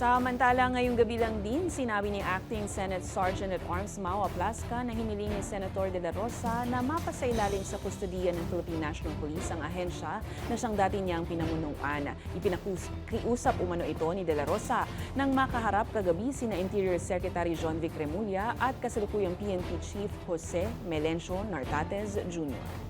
Samantala, ngayong gabi lang din, sinabi ni Acting Senate Sergeant at Arms Mau Aplasca na hiniling ni Senator De La Rosa na mapasailalim sa kustodiya ng Philippine National Police ang ahensya na siyang dati niyang pinamunuan. Ipinakiusap umano ito ni De La Rosa nang makaharap kagabi sina Interior Secretary John Vic Remulla at kasalukuyang PNP Chief Jose Melencio Nartates Jr.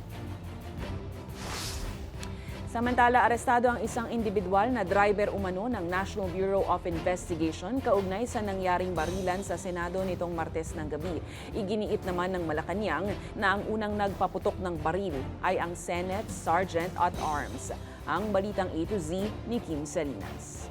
Samantala, arestado ang isang individual na driver umano ng National Bureau of Investigation kaugnay sa nangyaring barilan sa Senado nitong Martes ng gabi. Iginiit naman ng Malacanang na ang unang nagpaputok ng baril ay ang Senate Sergeant at Arms. Ang balitang A to Z ni Kim Salinas.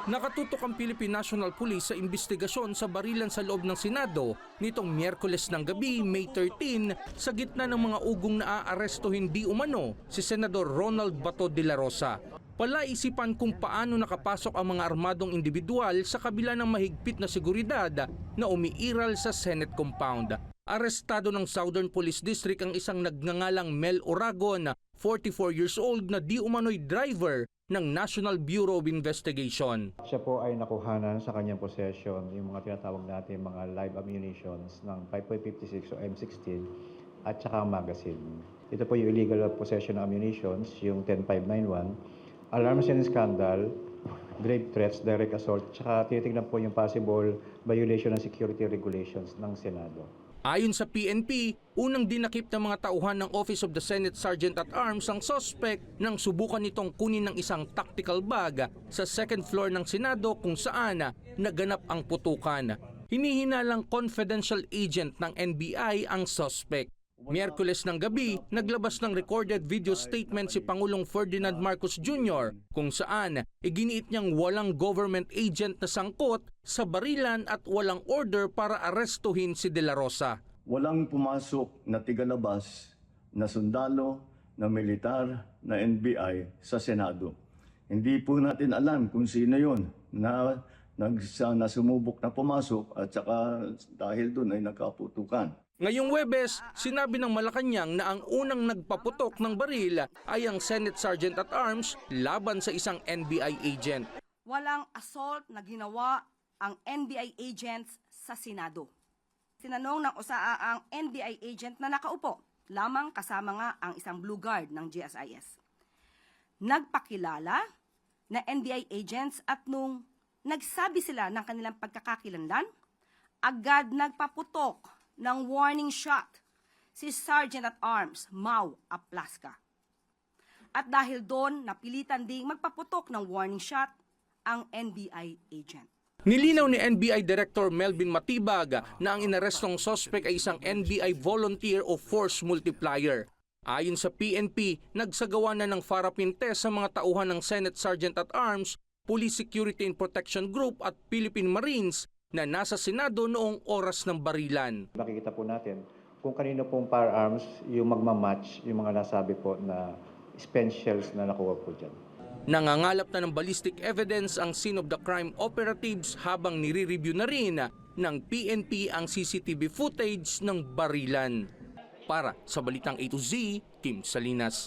Nakatutok ang Philippine National Police sa investigasyon sa barilan sa loob ng Senado nitong Miyerkules ng gabi, May 13, sa gitna ng mga ugong naaarestuhin di umano si Senador Ronald Bato de la Rosa. Palaisipan kung paano nakapasok ang mga armadong individual sa kabila ng mahigpit na seguridad na umiiral sa Senate compound. Arestado ng Southern Police District ang isang nagngangalang Mel Oragon, 44 years old na di umano'y driver ng National Bureau of Investigation. Siya po ay nakuhanan sa kanyang possession yung mga tinatawag natin mga live ammunitions ng 5.56 o M16 at saka magazine. Ito po yung illegal possession ng ammunitions, yung 10591, alarms and scandal, grave threats, direct assault, saka tinitingnan po yung possible violation ng security regulations ng Senado. Ayon sa PNP, unang dinakip ng mga tauhan ng Office of the Senate Sergeant at Arms ang suspect nang subukan nitong kunin ng isang tactical bag sa second floor ng Senado kung saan naganap ang putukan. Hinihinalang confidential agent ng NBI ang suspect. Miyerkules ng gabi, naglabas ng recorded video statement si Pangulong Ferdinand Marcos Jr. kung saan iginiit niyang walang government agent na sangkot sa barilan at walang order para arestuhin si De La Rosa. Walang pumasok na tigalabas na sundalo, na militar, na NBI sa Senado. Hindi po natin alam kung sino yon na sumubok na pumasok at saka dahil doon ay nagkaputukan. Ngayong Huwebes, sinabi ng Malacanang na ang unang nagpaputok ng baril ay ang Senate Sergeant at Arms laban sa isang NBI agent. Walang assault na ginawa ang NBI agents sa Senado. Sinanong ng USAA ang NBI agent na nakaupo, lamang kasama nga ang isang blue guard ng GSIS. Nagpakilala na NBI agents at nung nagsabi sila ng kanilang pagkakakilanlan, agad nagpaputok ng warning shot si Sergeant at Arms Mau Aplasca. At dahil doon, napilitan ding magpaputok ng warning shot ang NBI agent. Nilinaw ni NBI Director Melvin Matibag na ang inarestong suspect ay isang NBI volunteer o force multiplier. Ayon sa PNP, nagsagawa na ng Farapin test sa mga tauhan ng Senate Sergeant at Arms, Police Security and Protection Group at Philippine Marines na nasa Senado noong oras ng barilan. Makikita po natin kung kanino pong firearms yung magmamatch yung mga nasabi po na spent shells na nakuha po dyan. Nangangalap na ng ballistic evidence ang scene of the crime operatives habang nire-review na rin ng PNP ang CCTV footage ng barilan. Para sa Balitang A to Z, Kim Salinas.